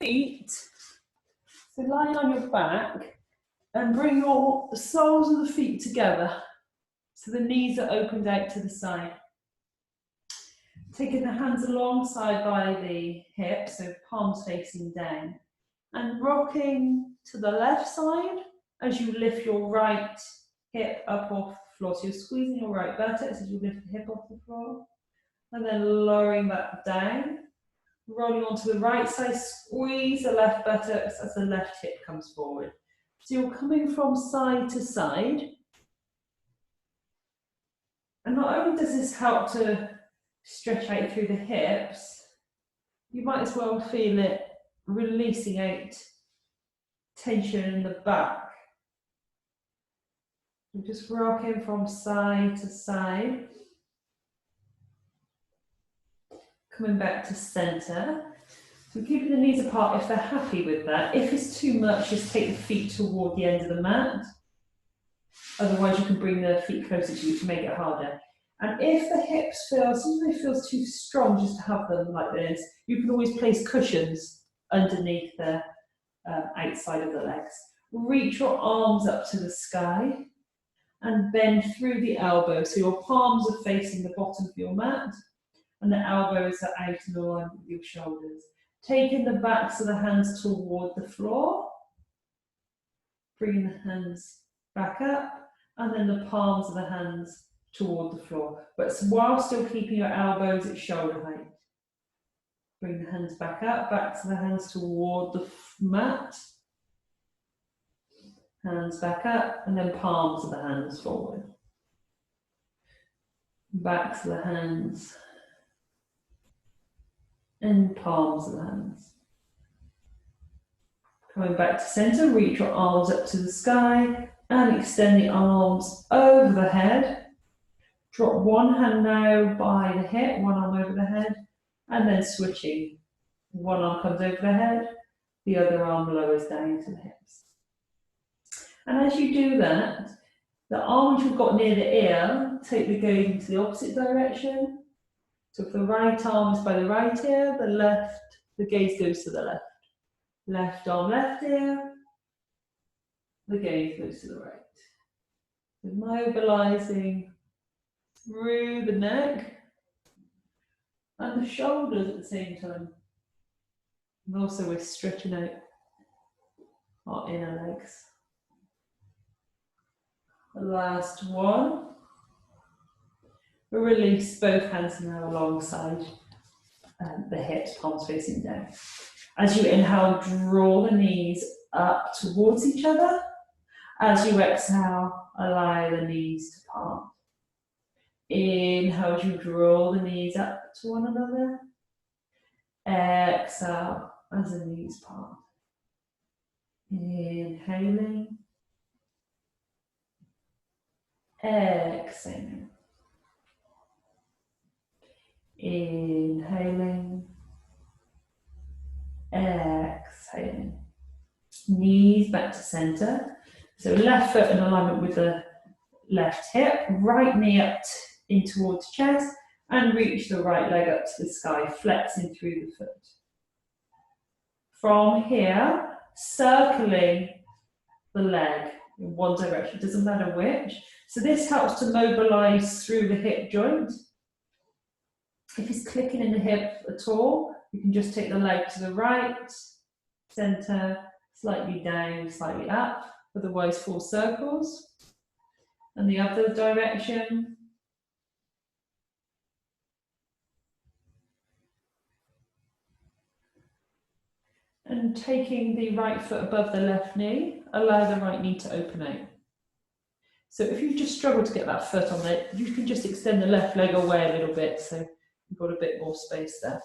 feet. So lying on your back and bring your soles of the feet together. So the knees are opened out to the side. Taking the hands alongside by the hips, so palms facing down. And rocking to the left side as you lift your right hip up off the floor. So you're squeezing your right buttocks as you lift the hip off the floor. And then lowering that down. Rolling onto the right side, squeeze the left buttocks as the left hip comes forward. So you're coming from side to side. And not only does this help to stretch out through the hips, you might as well feel it releasing out tension in the back. You're just rocking from side to side. Coming back to center. So keeping the knees apart if they're happy with that. If it's too much, just take the feet toward the end of the mat. Otherwise, you can bring the feet closer to you to make it harder. And if the hips feel, sometimes it feels too strong just to have them like this, you can always place cushions underneath the outside of the legs. Reach your arms up to the sky and bend through the elbows. So your palms are facing the bottom of your mat and the elbows are out in line with your shoulders. Taking the backs of the hands toward the floor. Bringing the hands back up and then the palms of the hands toward the floor. But while still keeping your elbows at shoulder height. Bring the hands back up, back to the hands toward the mat. Hands back up, and then palms of the hands forward. Backs of the hands. And palms of the hands. Coming back to center, reach your arms up to the sky and extend the arms over the head. Drop one hand now by the hip, one arm over the head, and then switching. One arm comes over the head, the other arm lowers down to the hips. And as you do that, the arm which you've got near the ear, take the gaze into the opposite direction. So if the right arm is by the right ear, the gaze goes to the left. Left arm, left ear, the gaze goes to the right. So mobilizing through the neck and the shoulders at the same time. And also we're stretching out our inner legs. The last one. Release both hands now alongside the hips, palms facing down. As you inhale, draw the knees up towards each other. As you exhale, allow the knees to part. Inhale as you draw the knees up to one another. Exhale as the knees part. Inhaling. Exhaling. Inhaling. Exhaling. Knees back to center. So left foot in alignment with the left hip, right knee up in towards chest, and reach the right leg up to the sky, flexing through the foot. From here, circling the leg in one direction, doesn't matter which. So this helps to mobilize through the hip joint. If it's clicking in the hip at all, you can just take the leg to the right, center, slightly down, slightly up, otherwise 4 circles. And the other direction. And taking the right foot above the left knee, allow the right knee to open out. So if you just struggle to get that foot on it, you can just extend the left leg away a little bit, so you've got a bit more space there.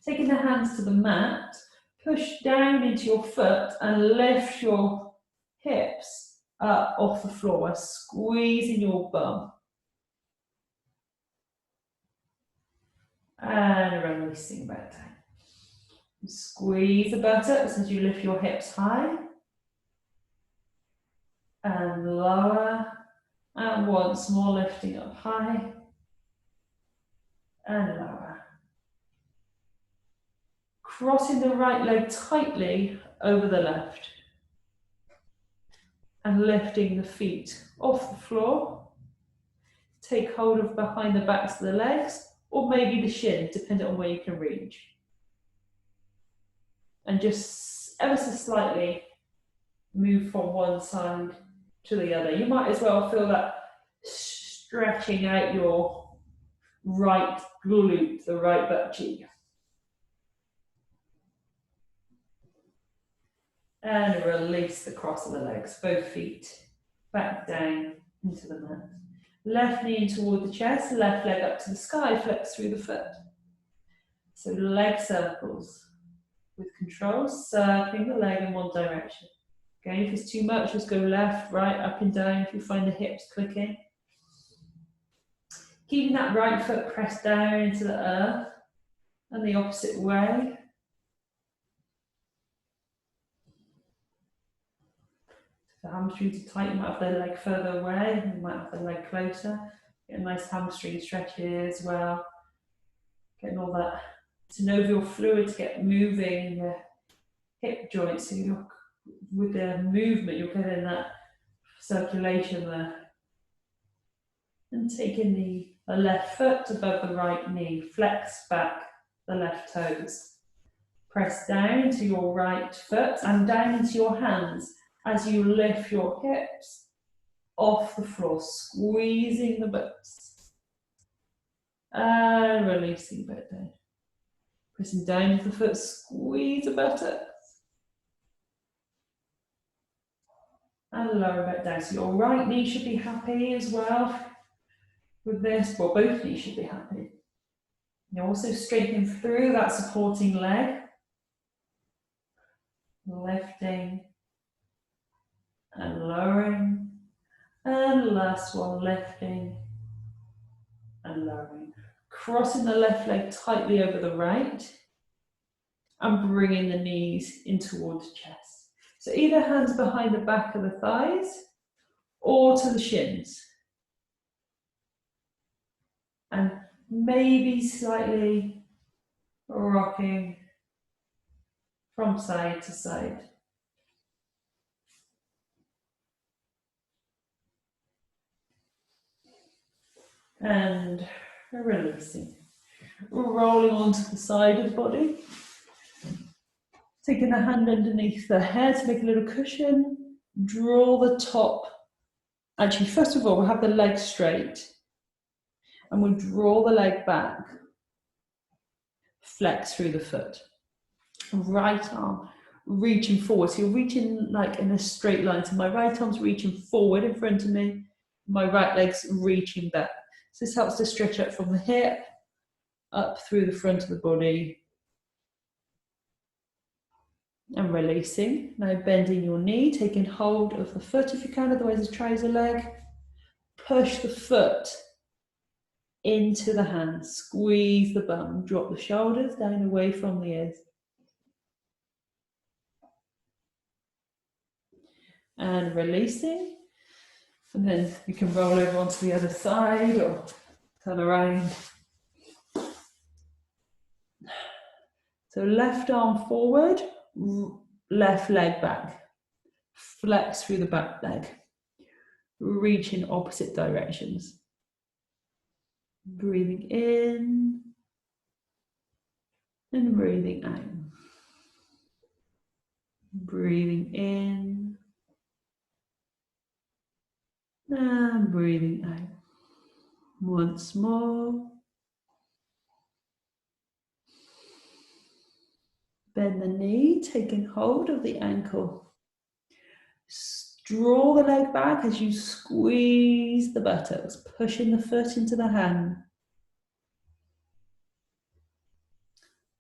Taking the hands to the mat, push down into your foot and lift your hips up off the floor, squeezing your bum. And releasing back down. Squeeze the buttocks as you lift your hips high. And lower. And once more lifting up high. And lower. Crossing the right leg tightly over the left. And lifting the feet off the floor. Take hold of behind the backs of the legs, or maybe the shin, depending on where you can reach. And just ever so slightly move from one side to the other. You might as well feel that stretching out your right glute, the right butt cheek. And release the cross of the legs, both feet back down into the mat. Left knee in toward the chest, left leg up to the sky, flex through the foot. So leg circles with control, circling the leg in one direction. Again, if it's too much, just go left, right, up and down if you find the hips clicking. Keeping that right foot pressed down into the earth and the opposite way. The hamstrings are tight, you might have the leg further away, you might have the leg closer. Get a nice hamstring stretch here as well. Getting all that synovial fluid to get moving in the hip joints, so you're, with the movement you're getting that circulation there. And taking the left foot above the right knee, flex back the left toes. Press down into your right foot and down into your hands as you lift your hips off the floor, squeezing the butts. And releasing back down. Pressing down into the foot, squeeze the buttocks. And lower back down. So your right knee should be happy as well with this. Well, both knees should be happy. You're also straightening through that supporting leg. Lifting and lowering. And last one, lifting and lowering. Crossing the left leg tightly over the right. And bringing the knees in towards the chest. So either hands behind the back of the thighs or to the shins. And maybe slightly rocking from side to side. And releasing. Rolling onto the side of the body. Taking the hand underneath the head to make a little cushion. Draw the top. Actually, first of all, we'll have the leg straight. And we'll draw the leg back. Flex through the foot. Right arm reaching forward. So you're reaching like in a straight line. So my right arm's reaching forward in front of me. My right leg's reaching back. So this helps to stretch up from the hip, up through the front of the body. And releasing. Now bending your knee, taking hold of the foot if you can, otherwise as trouser leg. Push the foot into the hand. Squeeze the bum. Drop the shoulders down away from the ears. And releasing. And then you can roll over onto the other side or turn around. So left arm forward, left leg back. Flex through the back leg. Reach in opposite directions. Breathing in and breathing out. Breathing in and breathing out. Once more. Bend the knee, taking hold of the ankle. Draw the leg back as you squeeze the buttocks, pushing the foot into the hand.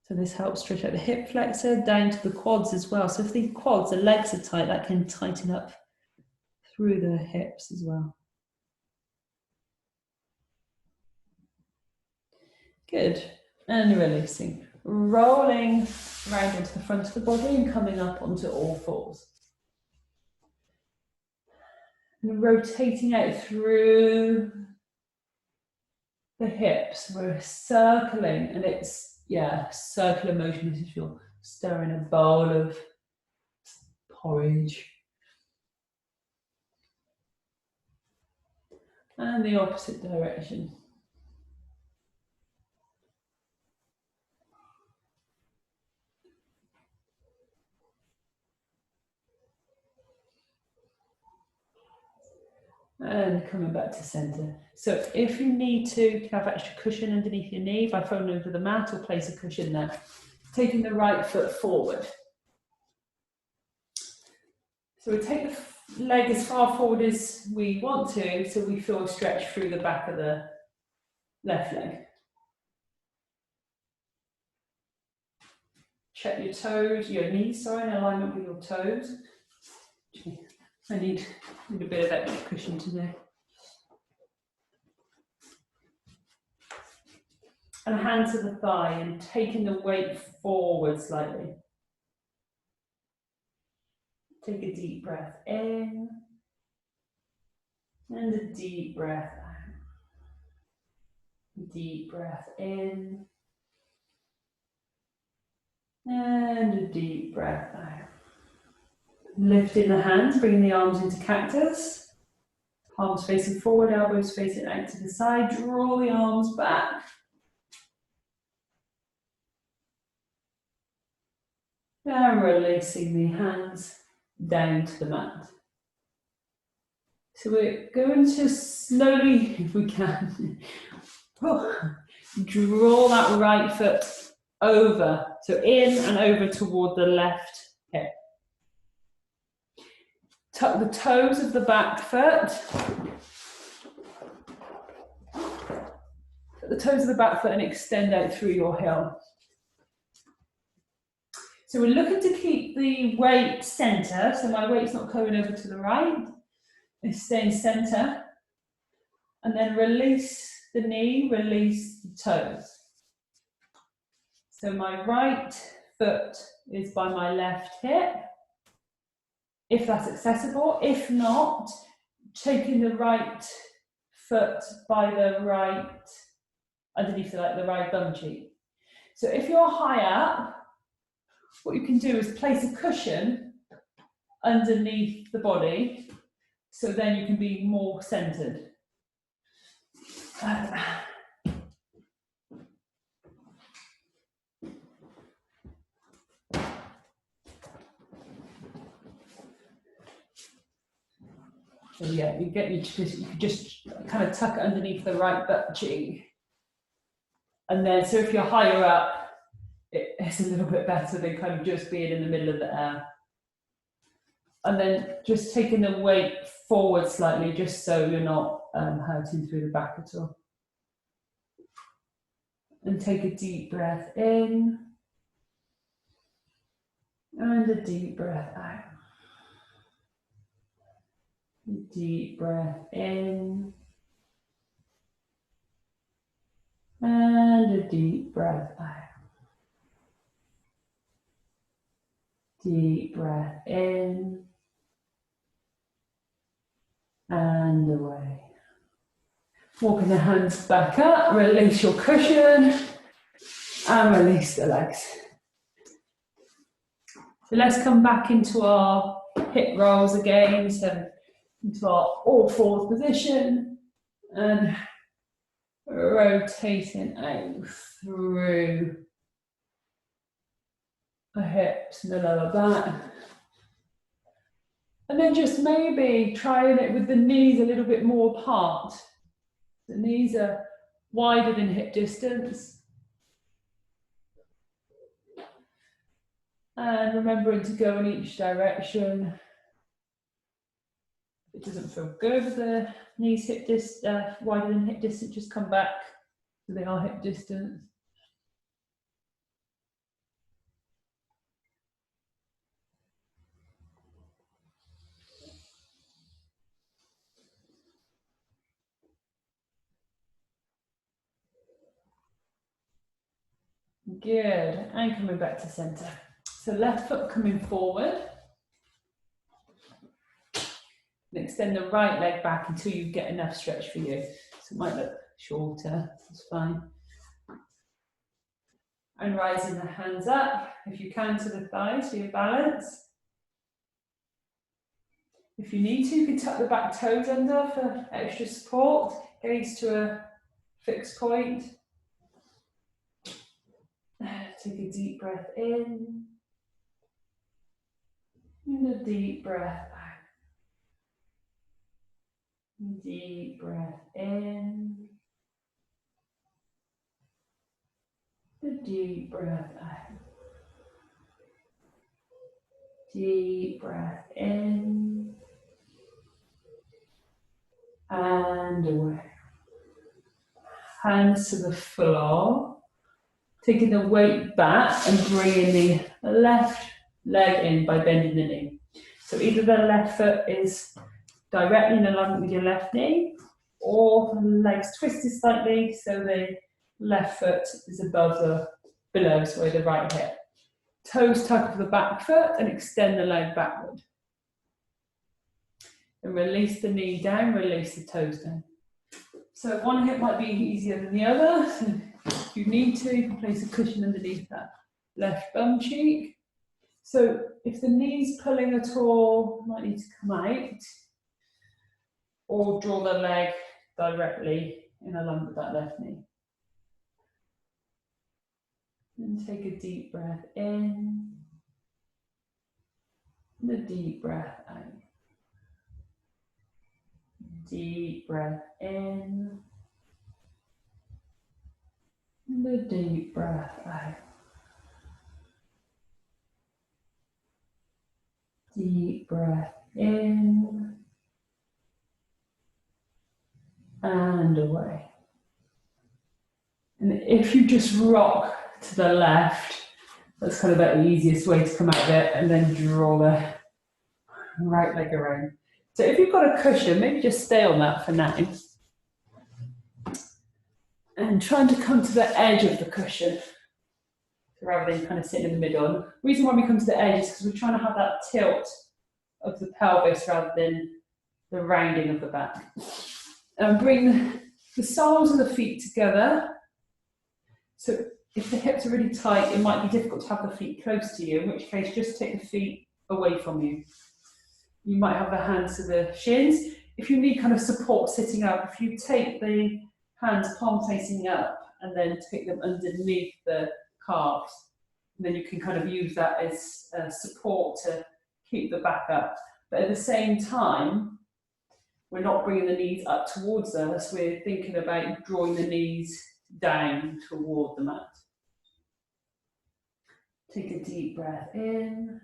So this helps stretch out the hip flexor down to the quads as well. So if the quads, the legs are tight, that can tighten up through the hips as well. Good. And releasing. Rolling round into the front of the body and coming up onto all fours. And rotating out through the hips. We're circling and circular motion as if you're stirring a bowl of porridge. And the opposite direction. And coming back to centre. So if you need to have extra cushion underneath your knee by throwing over the mat or place a cushion there. Taking the right foot forward. So we take the leg as far forward as we want to, so we feel a stretch through the back of the left leg. Check your toes, your knees, sorry, in alignment with your toes. I need a bit of extra cushion today. And hand to the thigh and taking the weight forward slightly. Take a deep breath in and a deep breath out. Deep breath in and a deep breath out. Lifting the hands, bringing the arms into cactus. Palms facing forward, elbows facing out to the side. Draw the arms back. And releasing the hands down to the mat. So we're going to slowly, if we can, draw that right foot over. So in and over toward the left hip. Tuck the toes of the back foot. Tuck the toes of the back foot and extend out through your heel. So we're looking to keep the weight centre, so my weight's not coming over to the right. It's staying centre. And then release the knee, release the toes. So my right foot is by my left hip, if that's accessible. If not, taking the right foot by the right, underneath the right bum cheek. So if you're high up, what you can do is place a cushion underneath the body, so then you can be more centered. So yeah, you could just kind of tuck it underneath the right butt cheek. And then, so if you're higher up, it's a little bit better than kind of just being in the middle of the air. And then just taking the weight forward slightly, just so you're not hurting through the back at all. And take a deep breath in. And a deep breath out. Deep breath in. And a deep breath out. Deep breath in. And away. Walking the hands back up, release your cushion, and release the legs. So let's come back into our hip rolls again, so into our all fours position, and rotating out through the hips and the lower back. And then just maybe trying it with the knees a little bit more apart. The knees are wider than hip distance. And remembering to go in each direction. If it doesn't feel good with the knees wider than hip distance, just come back so they are hip distance. Good, and coming back to centre. So left foot coming forward. And extend the right leg back until you get enough stretch for you. So it might look shorter, that's fine. And rising the hands up, if you can, to the thighs for your balance. If you need to, you can tuck the back toes under for extra support. Gaze to a fixed point. Take a deep breath in. And a deep breath out. Deep breath in. The deep breath out. Deep breath in. And away. Hands to the floor. Taking the weight back and bringing the left leg in by bending the knee. So either the left foot is directly in alignment with your left knee, or the legs twisted slightly so the left foot is below the right hip. Toes tuck of the back foot and extend the leg backward. And release the knee down, release the toes down. So one hip might be easier than the other. So if you need to, you can place a cushion underneath that left bum cheek. So if the knee's pulling at all, you might need to come out. Or draw the leg directly in alignment with that left knee. And take a deep breath in. And a deep breath out. Deep breath in. And a deep breath out. Deep breath in. And away. And if you just rock to the left, that's kind of the easiest way to come out of it, and then draw the right leg around. So if you've got a cushion, maybe just stay on that for now. And trying to come to the edge of the cushion, rather than kind of sitting in the middle. And the reason why we come to the edge is because we're trying to have that tilt of the pelvis rather than the rounding of the back. And bring the soles of the feet together. So if the hips are really tight, it might be difficult to have the feet close to you, in which case just take the feet away from you. You might have the hands to the shins. If you need kind of support sitting up, if you take the hands palm facing up and then take them underneath the calves, and then you can kind of use that as support to keep the back up. But at the same time, we're not bringing the knees up towards us, we're thinking about drawing the knees down toward the mat. Take a deep breath in.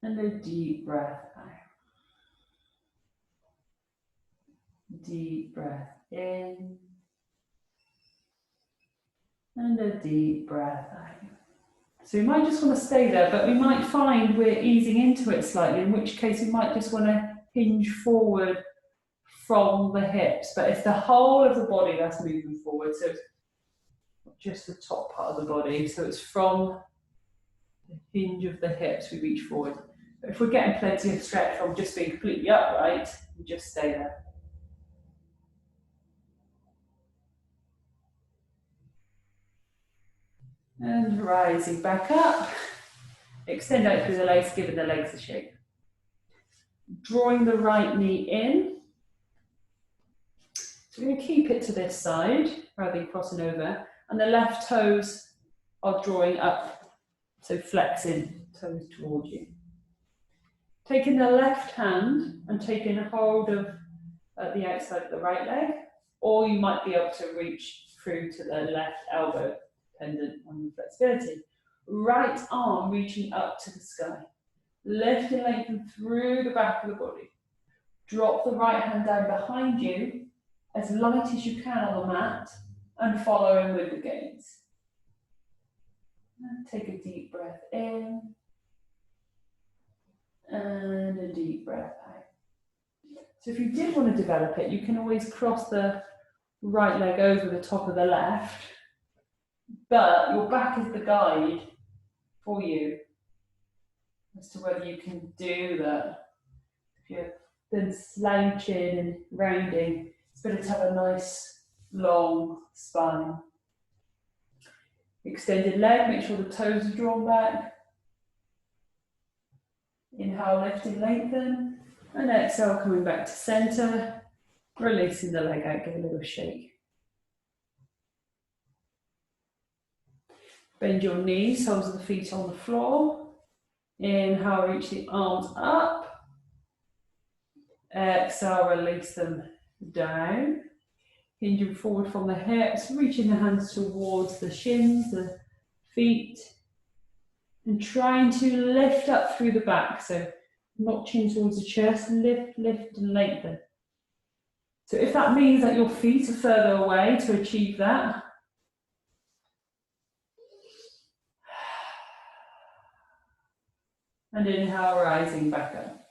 And a deep breath out. Deep breath in. And a deep breath out. So we might just want to stay there, but we might find we're easing into it slightly, in which case we might just want to hinge forward from the hips. But it's the whole of the body that's moving forward, so it's not just the top part of the body. So it's from the hinge of the hips we reach forward. But if we're getting plenty of stretch from just being completely upright, we just stay there. And rising back up, extend out through the legs, giving the legs a shake. Drawing the right knee in. So we're going to keep it to this side rather than crossing over. And the left toes are drawing up, so flexing toes towards you. Taking the left hand and taking a hold of the outside of the right leg, or you might be able to reach through to the left elbow, dependent on your flexibility. Right arm reaching up to the sky. Lift and lengthen through the back of the body. Drop the right hand down behind you, as light as you can on the mat, and follow in with the gaze. And take a deep breath in, and a deep breath out. So if you did want to develop it, you can always cross the right leg over the top of the left, but your back is the guide for you as to whether you can do that. If you're then slouching and rounding, it's better to have a nice long spine. Extended leg, make sure the toes are drawn back. Inhale, lift and lengthen. And exhale, coming back to center. Releasing the leg out, give a little shake. Bend your knees, soles of the feet on the floor. Inhale, reach the arms up. Exhale, release them down. Hinging forward from the hips, reaching the hands towards the shins, the feet. And trying to lift up through the back. So not chin towards the chest, lift, lift and lengthen. So if that means that your feet are further away to achieve that, and inhale, rising back up.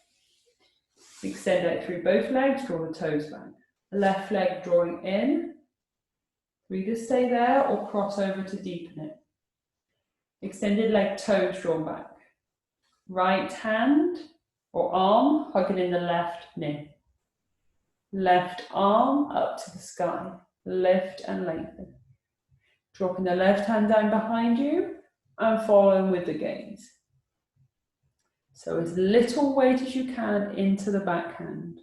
Extend out through both legs, draw the toes back. The left leg drawing in. Either stay there or cross over to deepen it. Extended leg, toes drawn back. Right hand or arm hugging in the left knee. Left arm up to the sky. Lift and lengthen. Dropping the left hand down behind you and following with the gaze. So as little weight as you can into the back hand.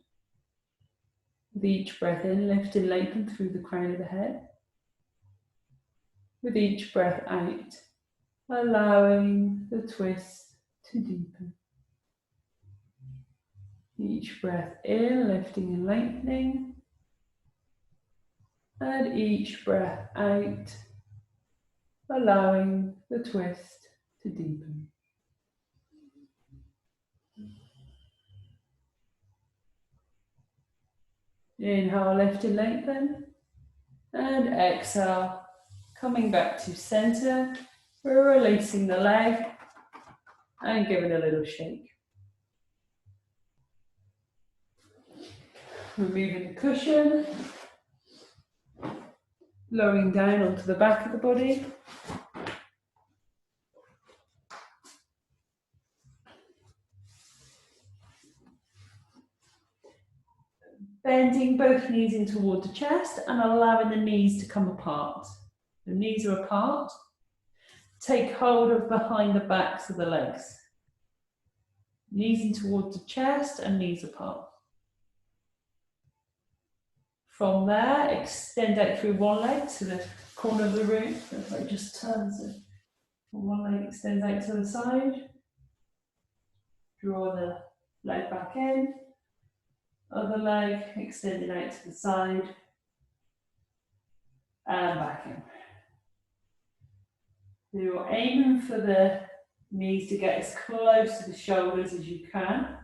With each breath in, lift and lengthen through the crown of the head. With each breath out, allowing the twist to deepen. Each breath in, lifting and lengthening. And each breath out, allowing the twist to deepen. Inhale, lift and lengthen. And exhale, coming back to center. We're releasing the leg and giving a little shake. Removing the cushion. Lowering down onto the back of the body. Bending both knees in toward the chest and allowing the knees to come apart. The knees are apart. Take hold of behind the backs of the legs. Knees in towards the chest and knees apart. From there, extend out through one leg to the corner of the room. So if it just turns it. One leg extends out to the side. Draw the leg back in. Other leg extending out to the side. And back in. So you're aiming for the knees to get as close to the shoulders as you can,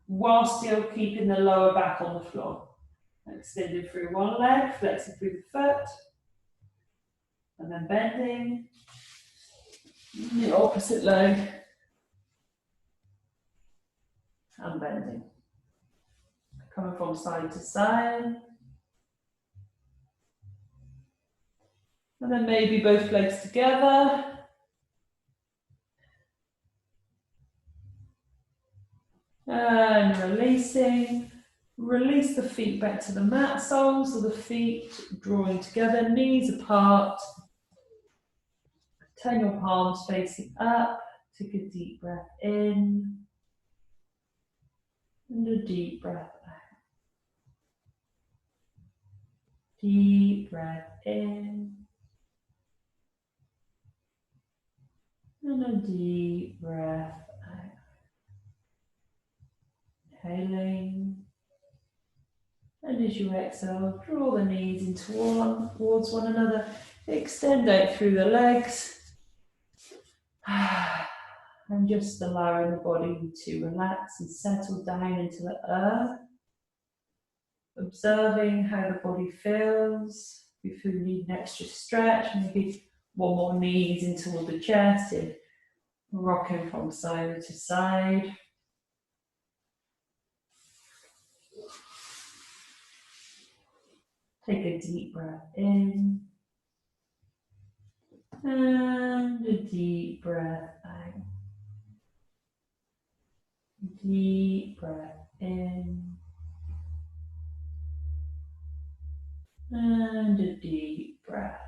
while still keeping the lower back on the floor. Extending through one leg, flexing through the foot, and then bending. The opposite leg, and bending. Coming from side to side. And then maybe both legs together. And releasing. Release the feet back to the mat, soles of the feet drawing together, knees apart. Turn your palms facing up. Take a deep breath in. And a deep breath out. Deep breath in. And a deep breath out. Inhaling. And as you exhale, draw the knees in towards one another. Extend out through the legs. And just allowing the body to relax and settle down into the earth. Observing how the body feels. If you need an extra stretch, maybe one more knees in toward the chest. And rocking from side to side. Take a deep breath in. And a deep breath out. Deep breath in. And a deep breath